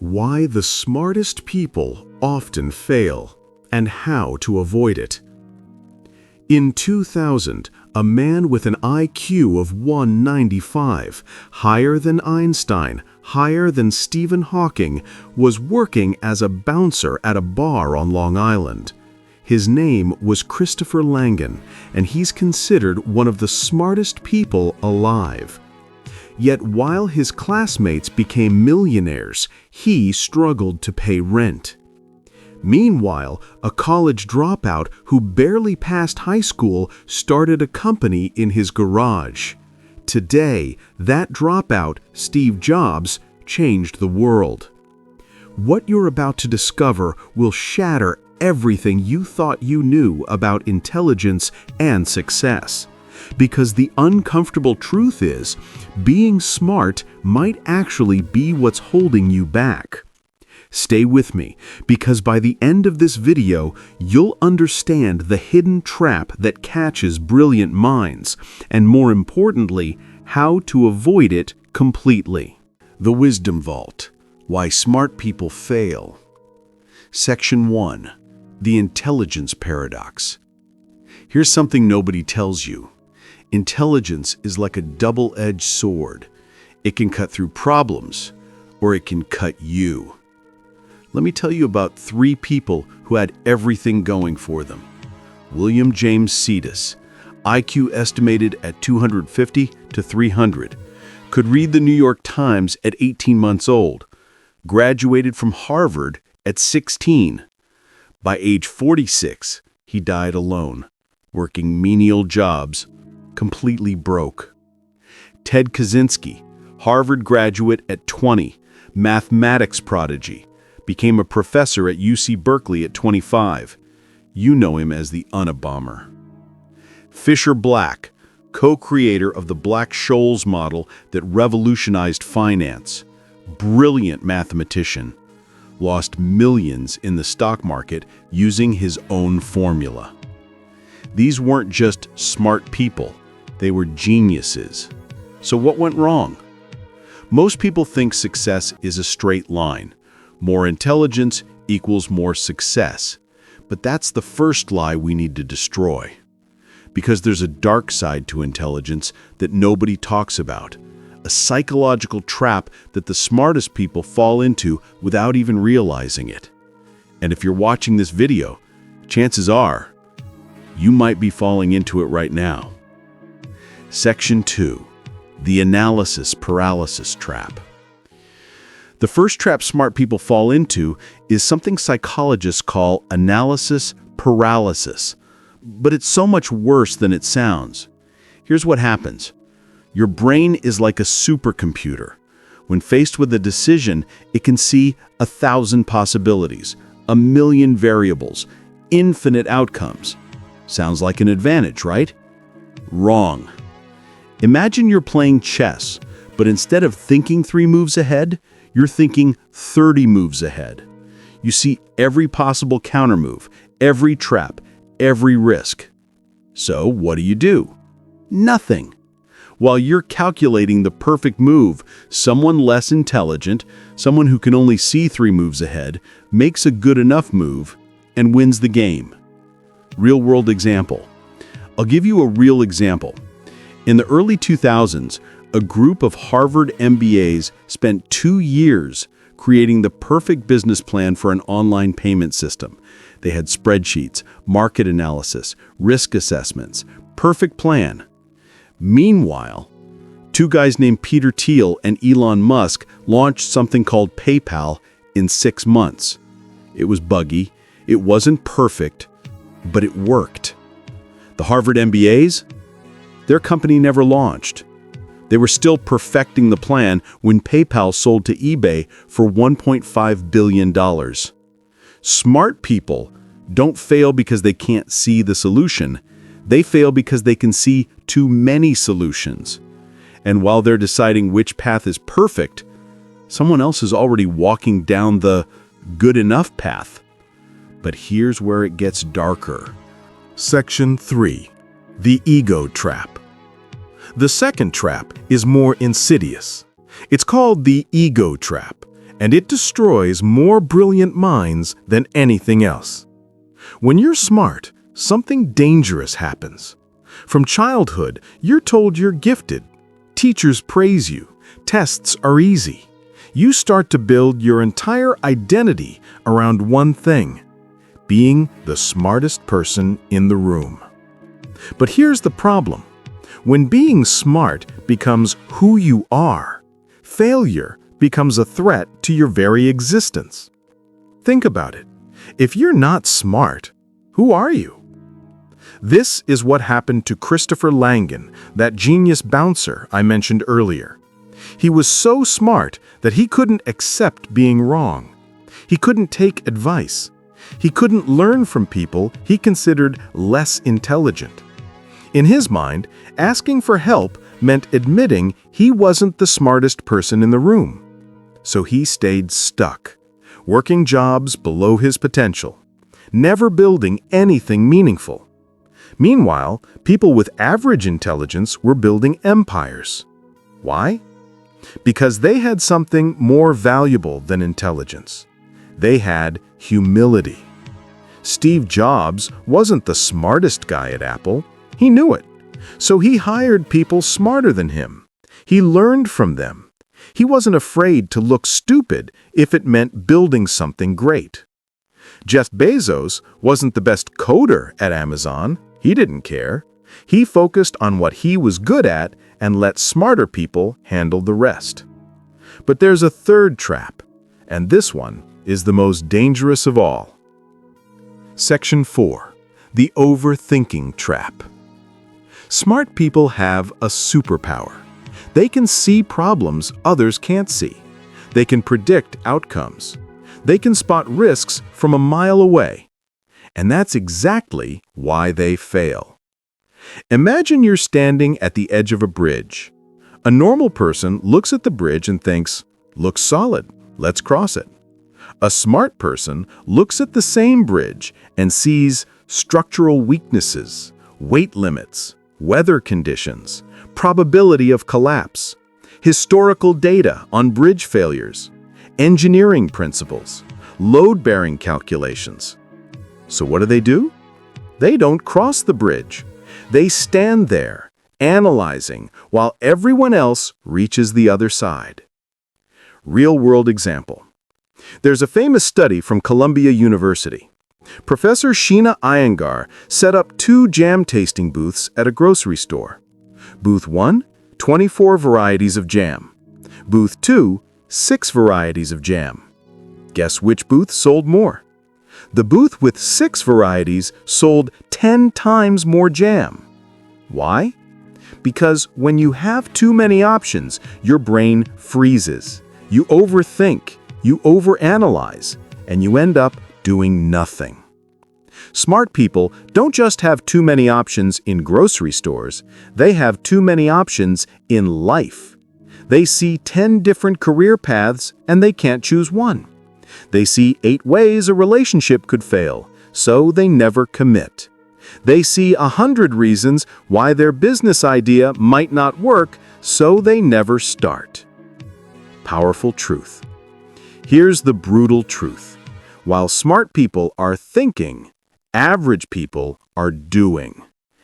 Why the smartest people often fail, and how to avoid it. In 2000, a man with an IQ of 195, higher than Einstein, higher than Stephen Hawking, was working as a bouncer at a bar on Long Island. His name was Christopher Langan, and he's considered one of the smartest people alive. Yet while his classmates became millionaires, he struggled to pay rent. Meanwhile, a college dropout who barely passed high school started a company in his garage. Today, that dropout, Steve Jobs, changed the world. What you're about to discover will shatter everything you thought you knew about intelligence and success. Because the uncomfortable truth is, being smart might actually be what's holding you back. Stay with me, because by the end of this video, you'll understand the hidden trap that catches brilliant minds, and more importantly, how to avoid it completely. The Wisdom Vault: Why Smart People Fail. Section 1. The Intelligence Paradox. Here's something nobody tells you. Intelligence is like a double-edged sword. It can cut through problems, or it can cut you. Let me tell you about 3 people who had everything going for them. William James Cetus, IQ estimated at 250 to 300, could read the New York Times at 18 months old, graduated from Harvard at 16. By age 46, he died alone, working menial jobs, completely broke. Ted Kaczynski, Harvard graduate at 20, mathematics prodigy, became a professor at UC Berkeley at 25. You know him as the Unabomber. Fisher Black, co-creator of the Black-Scholes model that revolutionized finance, brilliant mathematician, lost millions in the stock market using his own formula. These weren't just smart people, they were geniuses. So what went wrong? Most people think success is a straight line. More intelligence equals more success. But that's the first lie we need to destroy. Because there's a dark side to intelligence that nobody talks about. A psychological trap that the smartest people fall into without even realizing it. And if you're watching this video, chances are you might be falling into it right now. Section 2. The Analysis Paralysis Trap. The first trap smart people fall into is something psychologists call analysis paralysis. But it's so much worse than it sounds. Here's what happens. Your brain is like a supercomputer. When faced with a decision, it can see 1,000 possibilities, 1,000,000 variables, infinite outcomes. Sounds like an advantage, right? Wrong. Imagine you're playing chess, but instead of thinking 3 moves ahead, you're thinking 30 moves ahead. You see every possible countermove, every trap, every risk. So what do? Nothing. While you're calculating the perfect move, someone less intelligent, someone who can only see 3 moves ahead, makes a good enough move and wins the game. Real-world example. I'll give you a real example. In the early 2000s, a group of Harvard MBAs spent 2 years creating the perfect business plan for an online payment system. They had spreadsheets, market analysis, risk assessments, perfect plan. Meanwhile, 2 guys named Peter Thiel and Elon Musk launched something called PayPal in 6 months. It was buggy, it wasn't perfect, but it worked. The Harvard MBAs? Their company never launched. They were still perfecting the plan when PayPal sold to eBay for $1.5 billion. Smart people don't fail because they can't see the solution. They fail because they can see too many solutions. And while they're deciding which path is perfect, someone else is already walking down the good enough path. But here's where it gets darker. Section 3. The Ego Trap. The second trap is more insidious. It's called the ego trap, and it destroys more brilliant minds than anything else. When you're smart, something dangerous happens. From childhood, you're told you're gifted. Teachers praise you. Tests are easy. You start to build your entire identity around one thing: being the smartest person in the room. But here's the problem. When being smart becomes who you are, failure becomes a threat to your very existence. Think about it. If you're not smart, who are you? This is what happened to Christopher Langan, that genius bouncer I mentioned earlier. He was so smart that he couldn't accept being wrong. He couldn't take advice. He couldn't learn from people he considered less intelligent. In his mind, asking for help meant admitting he wasn't the smartest person in the room. So he stayed stuck, working jobs below his potential, never building anything meaningful. Meanwhile, people with average intelligence were building empires. Why? Because they had something more valuable than intelligence. They had humility. Steve Jobs wasn't the smartest guy at Apple. He knew it. So he hired people smarter than him. He learned from them. He wasn't afraid to look stupid if it meant building something great. Jeff Bezos wasn't the best coder at Amazon. He didn't care. He focused on what he was good at and let smarter people handle the rest. But there's a third trap, and this one is the most dangerous of all. Section 4. The Overthinking Trap. Smart people have a superpower. They can see problems others can't see. They can predict outcomes. They can spot risks from a mile away. And that's exactly why they fail. Imagine you're standing at the edge of a bridge. A normal person looks at the bridge and thinks, "Looks solid, let's cross it." A smart person looks at the same bridge and sees structural weaknesses, weight limits, weather conditions, probability of collapse, historical data on bridge failures, engineering principles, load-bearing calculations. So what do? They don't cross the bridge. They stand there, analyzing, while everyone else reaches the other side. Real-world example. There's a famous study from Columbia University. Professor Sheena Iyengar set up 2 jam tasting booths at a grocery store. Booth 1, 24 varieties of jam. Booth 2, 6 varieties of jam. Guess which booth sold more? The booth with 6 varieties sold 10 times more jam. Why? Because when you have too many options, your brain freezes. You overthink, you overanalyze, and you end up doing nothing. Smart people don't just have too many options in grocery stores, they have too many options in life. They see 10 different career paths and they can't choose one. They see 8 ways a relationship could fail, so they never commit. They see 100 reasons why their business idea might not work, so they never start. Powerful truth. Here's the brutal truth. While smart people are thinking, average people are doing.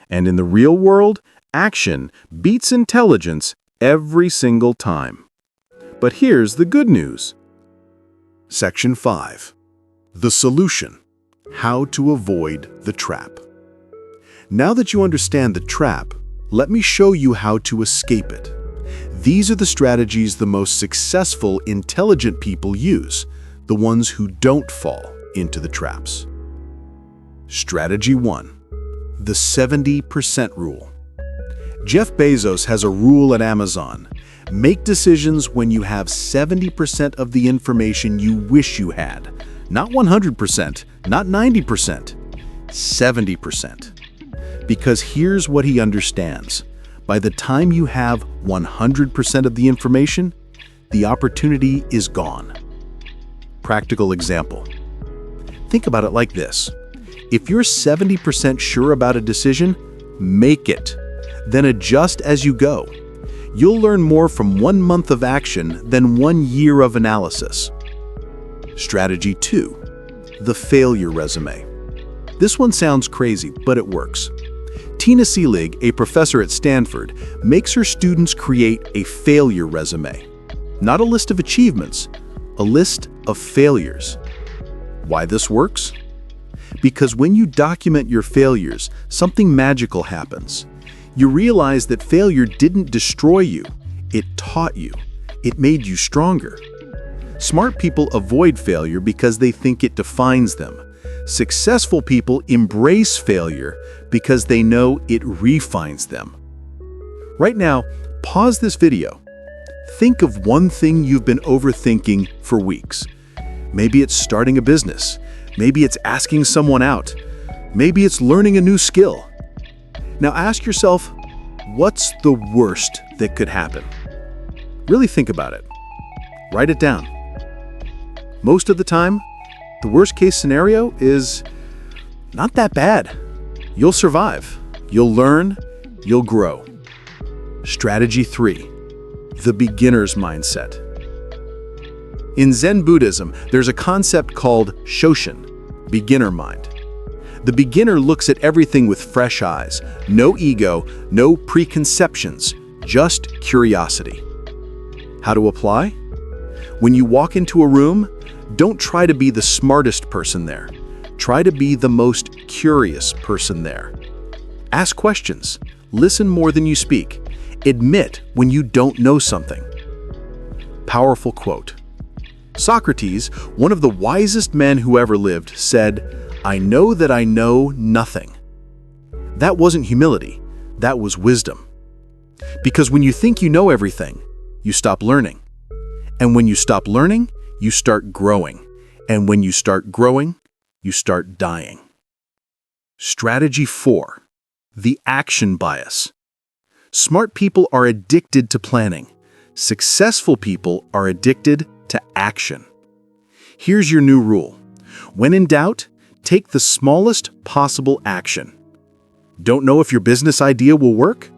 And in the real world, action beats intelligence every single time. But here's the good news. Section 5. The solution. How to avoid the trap. Now that you understand the trap, let me show you how to escape it. These are the strategies the most successful, intelligent people use, the ones who don't fall into the traps. Strategy 1. The 70% rule. Jeff Bezos has a rule at Amazon. Make decisions when you have 70% of the information you wish you had. Not 100%, not 90%, 70%. Because here's what he understands. By the time you have 100% of the information, the opportunity is gone. Practical example. Think about it like this. If you're 70% sure about a decision, make it. Then adjust as you go. You'll learn more from 1 month of action than 1 year of analysis. Strategy 2. The failure resume. This one sounds crazy, but it works. Tina Seelig, a professor at Stanford, makes her students create a failure resume. Not a list of achievements, a list of failures. Why this works? Because when you document your failures, something magical happens. You realize that failure didn't destroy you, it taught you. It made you stronger. Smart people avoid failure because they think it defines them. Successful people embrace failure because they know it refines them. Right now, pause this video. Think of one thing you've been overthinking for weeks. Maybe it's starting a business. Maybe it's asking someone out. Maybe it's learning a new skill. Now ask yourself, what's the worst that could happen? Really think about it. Write it down. Most of the time, the worst case scenario is not that bad. You'll survive. You'll learn. You'll grow. Strategy 3. The beginner's mindset. In Zen Buddhism, there's a concept called Shoshin, beginner mind. The beginner looks at everything with fresh eyes, no ego, no preconceptions, just curiosity. How to apply? When you walk into a room, don't try to be the smartest person there. Try to be the most curious person there. Ask questions. Listen more than you speak. Admit when you don't know something. Powerful quote. Socrates, one of the wisest men who ever lived, said, "I know that I know nothing." That wasn't humility. That was wisdom. Because when you think you know everything, you stop learning. And when you stop learning, you start growing. And when you start growing, you start dying. Strategy 4. The action bias. Smart people are addicted to planning. Successful people are addicted to action. Here's your new rule. When in doubt, take the smallest possible action. Don't know if your business idea will work?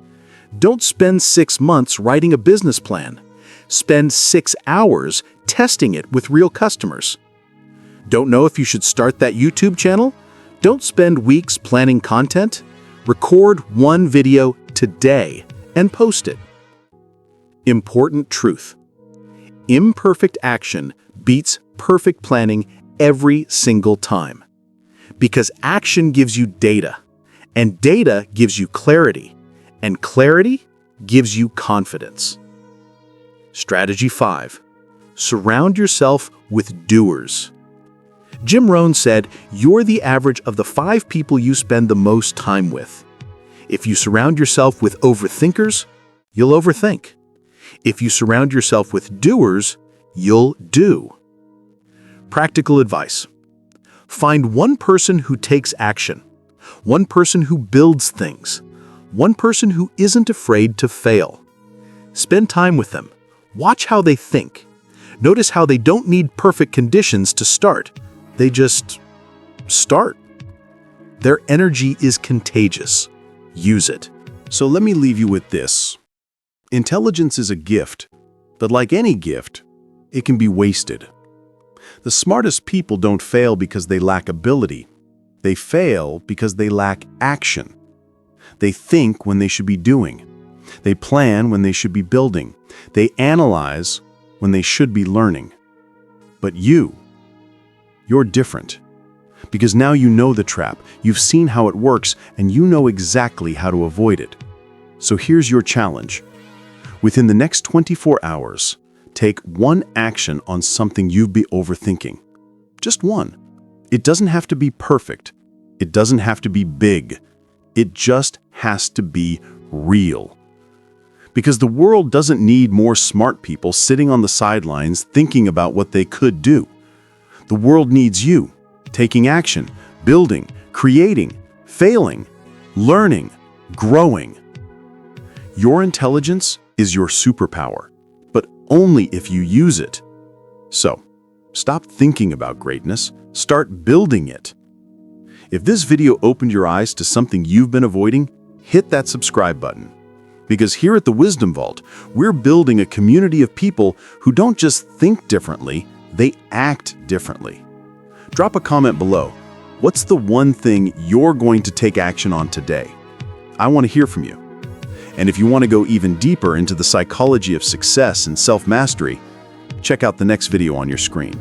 Don't spend 6 months writing a business plan. Spend 6 hours testing it with real customers. Don't know if you should start that YouTube channel? Don't spend weeks planning content. Record one video today and post it. Important truth. Imperfect action beats perfect planning every single time. Because action gives you data, and data gives you clarity, and clarity gives you confidence. Strategy 5. Surround yourself with doers. Jim Rohn said, "You're the average of the 5 people you spend the most time with." If you surround yourself with overthinkers, you'll overthink. If you surround yourself with doers, you'll do. Practical advice. Find one person who takes action, one person who builds things, one person who isn't afraid to fail. Spend time with them. Watch how they think. Notice how they don't need perfect conditions to start. They just start. Their energy is contagious. Use it. So let me leave you with this. Intelligence is a gift, but like any gift, it can be wasted. The smartest people don't fail because they lack ability. They fail because they lack action. They think when they should be doing. They plan when they should be building. They analyze when they should be learning. But you're different. Because now you know the trap, you've seen how it works, and you know exactly how to avoid it. So here's your challenge. Within the next 24 hours, take one action on something you've been overthinking. Just one. It doesn't have to be perfect. It doesn't have to be big. It just has to be real. Because the world doesn't need more smart people sitting on the sidelines thinking about what they could do. The world needs you, taking action, building, creating, failing, learning, growing. Your intelligence is your superpower, but only if you use it. So, stop thinking about greatness, start building it. If this video opened your eyes to something you've been avoiding, hit that subscribe button. Because here at the Wisdom Vault, we're building a community of people who don't just think differently, They act differently. Drop a comment below. What's the one thing you're going to take action on today? I want to hear from you. And if you want to go even deeper into the psychology of success and self-mastery, check out the next video on your screen.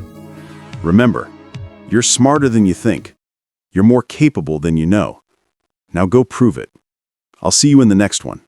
Remember, you're smarter than you think. You're more capable than you know. Now go prove it. I'll see you in the next one.